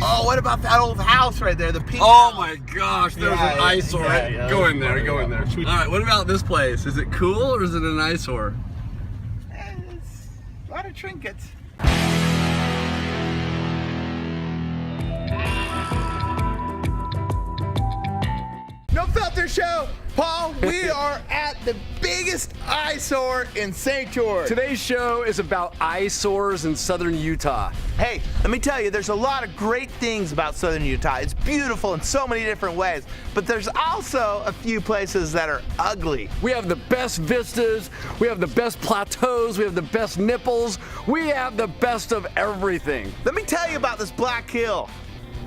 Oh, what about that old house right there, the pink Oh house? my gosh, there's Yeah, an eyesore. yeah, Go in there, go in there. Yeah. All right, what about this place? Is it cool or is it an eyesore? It's a lot of trinkets. No Filter Show, Paul. We are at the biggest eyesore in St. George. Today's show is about eyesores in southern Utah. Hey, let me tell you, there's a lot of great things about southern Utah. It's beautiful in so many different ways, but there's also a few places that are ugly. We have the best vistas, we have the best plateaus, we have the best nipples, we have the best of everything. Let me tell you about this Black Hill.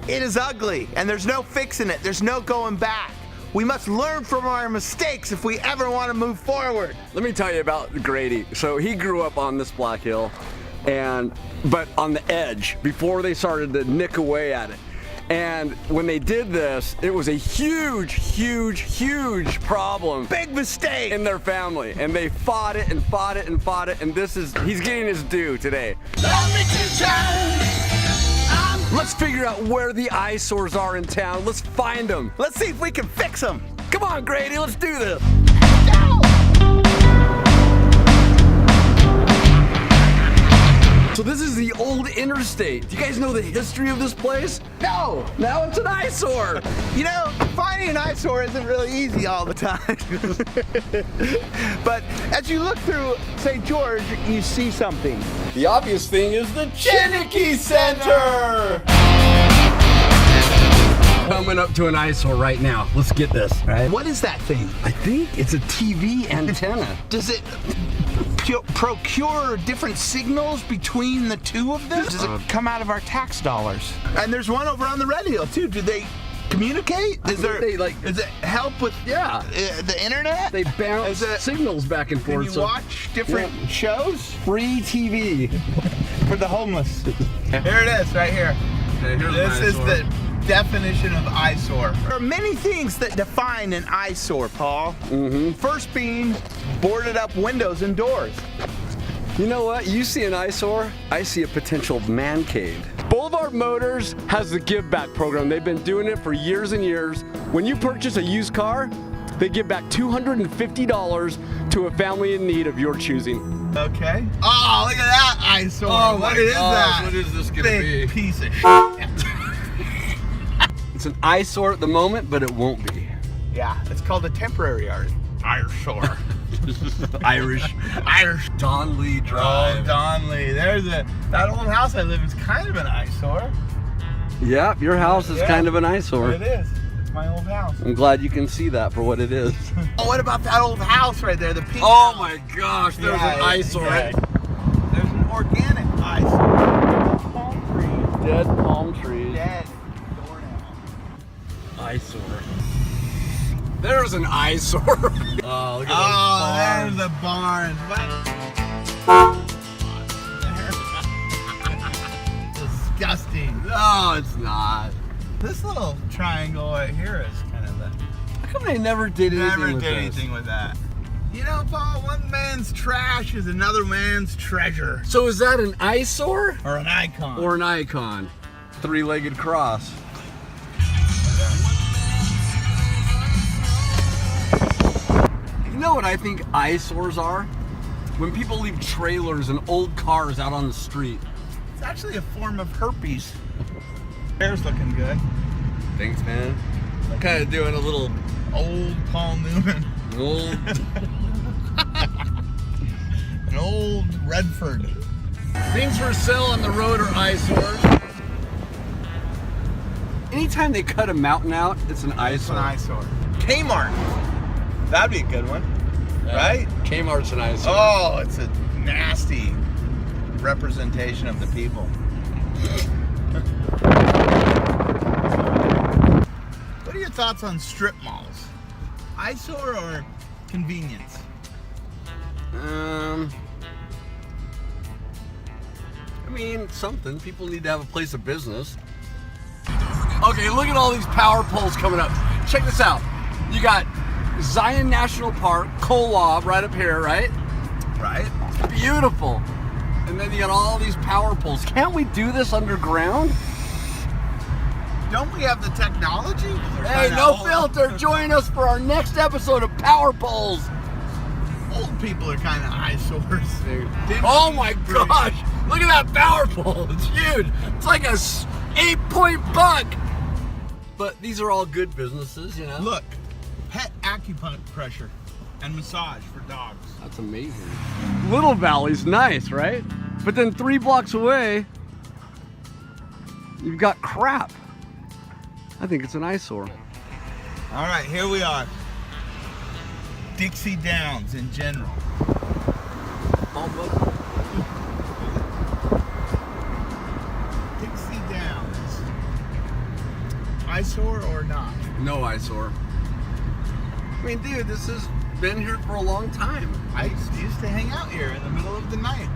It is ugly, and there's no fixing it. There's no going back. We must learn from our mistakes if we ever want to move forward. Let me tell you about Grady. So he grew up on this Black Hill, but on the edge before they started to nick away at it. And when they did this, it was a huge, huge, huge problem. Big mistake. In their family. And they fought it and fought it and fought it, and he's getting his due today. Let's figure out where the eyesores are in town. Let's find them. Let's see if we can fix them. Come on, Grady, let's do this. So this is the old interstate. Do you guys know the history of this place? No. Now it's an eyesore. You know, finding an eyesore isn't really easy all the time. But as you look through St. George, you see something. The obvious thing is the Chiniki Center. Coming up to an eyesore right now. Let's get this. Right. What is that thing? I think it's a TV antenna. Does it procure different signals between the two of them? Does it come out of our tax dollars? And there's one over on the Red Hill too. Do they communicate? Does it help with the internet? They bounce signals back and forth. Can you watch different shows? Free TV. For the homeless. Here it is, right here. Okay, this is the definition of eyesore. There are many things that define an eyesore, Paul. First being boarded up windows and doors. You know what? You see an eyesore, I see a potential man cave. Boulevard Motors has the Give Back program. They've been doing it for years and years. When you purchase a used car, they give back $250 to a family in need of your choosing. Okay. Oh, look at that eyesore. Oh, what is that? What is this gonna Big be? Piece of shit. It's an eyesore at the moment, but it won't be. Yeah, it's called a temporary eyesore. Irish. Donley Drive. Oh, Donley. There's that old house I live in is kind of an eyesore. Yeah, your house is kind of an eyesore. It is. It's my old house. I'm glad you can see that for what it is. Oh, what about that old house right there, the pink Oh house? my gosh, there's an eyesore. Yeah. There's an organic eyesore. Palm trees. Dead palm trees. Dead. Eyesore. There's an eyesore. Oh, look at there's the barn. Disgusting. No, it's not. This little triangle right here is kind of How come they never did anything with that. You know, Paul, one man's trash is another man's treasure. So is that an eyesore? Or an icon. Or an icon? Three-legged cross. You know what I think eyesores are? When people leave trailers and old cars out on the street. It's actually a form of herpes. Hair's looking good. Thanks, man. Kind of doing a little Old Paul Newman. old. An old Redford. Things for sale on the road are eyesores. Anytime they cut a mountain out, it's an eyesore. It's an eyesore. Kmart. That'd be a good one. Right? Kmart's an eyesore. Oh, it's a nasty representation of the people. What are your thoughts on strip malls? Eyesore or convenience? I mean, something. People need to have a place of business. Okay, look at all these power poles coming up. Check this out. You got Zion National Park, Kolob, right up here, right? Right. Beautiful. And then you got all these power poles. Can't we do this underground? Don't we have the technology? Hey, no filter. Join us for our next episode of Power Poles. Old people are kind of eyesores. Oh my gosh! Look at that power pole. It's huge. It's like a 8-point buck. But these are all good businesses, you know. Look, pet acupressure and massage for dogs. That's amazing. Little Valley's nice, right? But then 3 blocks away, you've got crap. I think it's an eyesore. All right, here we are. Dixie Downs in general. Dixie Downs. Eyesore or not? No eyesore. I mean, dude, this has been here for a long time. I used to hang out here in the middle of the night.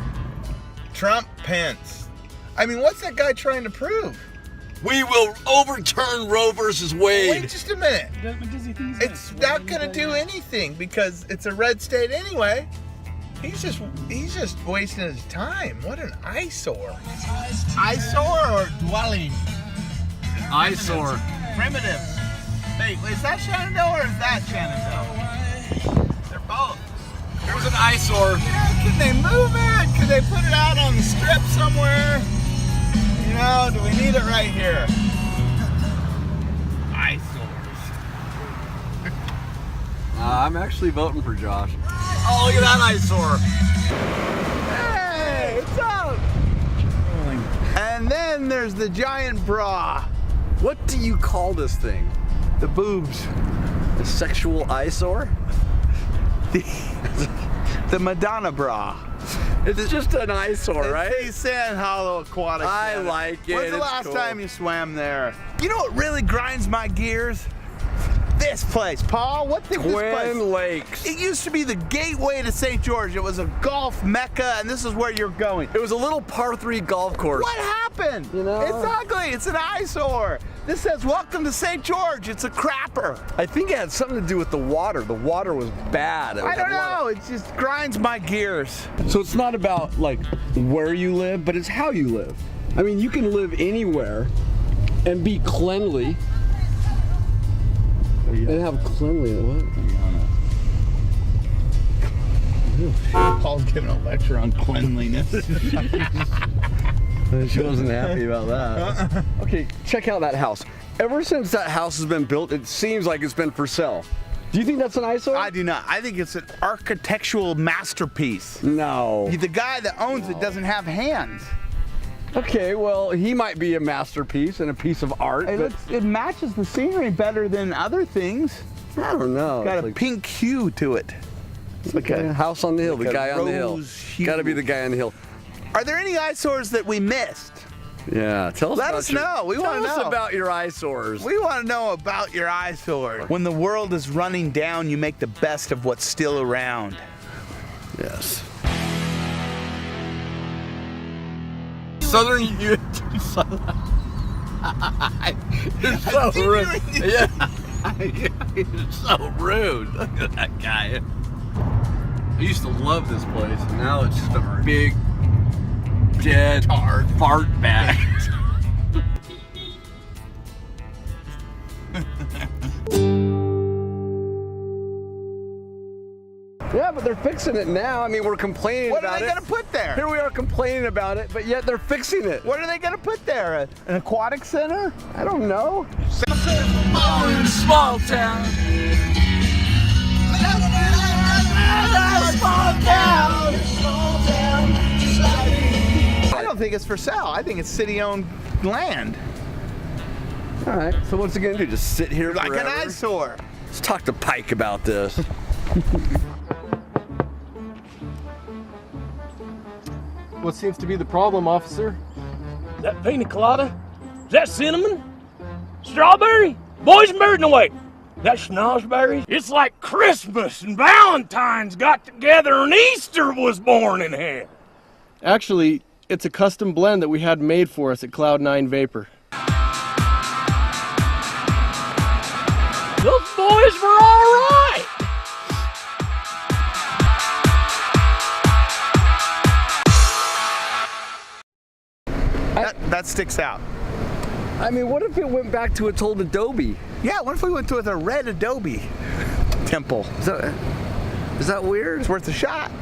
Trump, Pence. I mean, what's that guy trying to prove? We will overturn Roe versus Wade. Wait just a minute. It's not going to do anything because it's a red state anyway. He's just wasting his time. What an eyesore. Eyesore or dwelling? Eyesore. Primitives. Hey, is that Shenandoah or is that Shenandoah? They're both. There's an eyesore. Yeah, can they move it? Can they put it out on the strip somewhere? You know, do we need it right here? Eyesores. I'm actually voting for Josh. Oh, look at that eyesore. Hey, what's up? And then there's the giant bra. What do you call this thing? The boobs. A sexual eyesore? The Madonna bra. It's just an eyesore, right? It's the Sand Hollow Aquatic I Center. like it. When's the last time you swam there? You know what really grinds my gears? This place, Paul. What's this place? Twin Lakes. It used to be the gateway to St. George. It was a golf mecca, and this is where you're going. It was a little par 3 golf course. What happened? You know? It's ugly. It's an eyesore. This says, welcome to St. George. It's a crapper. I think it had something to do with the water. The water was bad. I don't know. It just grinds my gears. So it's not about like where you live, but it's how you live. I mean, you can live anywhere and be cleanly and have cleanliness. What? Paul's giving a lecture on cleanliness. She wasn't happy about that. Okay, check out that house. Ever since that house has been built, it seems like it's been for sale. Do you think that's an eyesore? I do not. I think it's an architectural masterpiece. No. The guy that owns it doesn't have hands. Okay, well, he might be a masterpiece and a piece of art. It matches the scenery better than other things. I don't know. Got a pink hue to it. It's like a house on the hill, the guy on the hill. Got to be the guy on the hill. Are there any eyesores that we missed? Yeah, tell us. Let us know. We want to know. Tell us about your eyesores. We want to know about your eyesore. When the world is running down, you make the best of what's still around. Yes. Southern You're so rude. Yeah. You're so rude. Look at that guy. I used to love this place, and now it's just a big, dead fart bag. Yeah, but they're fixing it now. I mean, we're complaining about it. What are they going to put there? Here we are complaining about it, but yet they're fixing it. What are they going to put there? An aquatic center? I don't know. Small town. I don't think it's for sale. I think it's city-owned land. All right, so what's it going to do? Just sit here like forever? An eyesore. Let's talk to Pike about this. What seems to be the problem, officer? That pina colada? Is that cinnamon? Strawberry? Boysenberry? No, wait. That schnozberry? It's like Christmas and Valentine's got together and Easter was born in here. Actually, it's a custom blend that we had made for us at Cloud9 Vapor. Those boys were all right. That sticks out. I mean, what if it went back to its old Adobe? Yeah, what if we went to a red Adobe temple? Is that weird? It's worth a shot.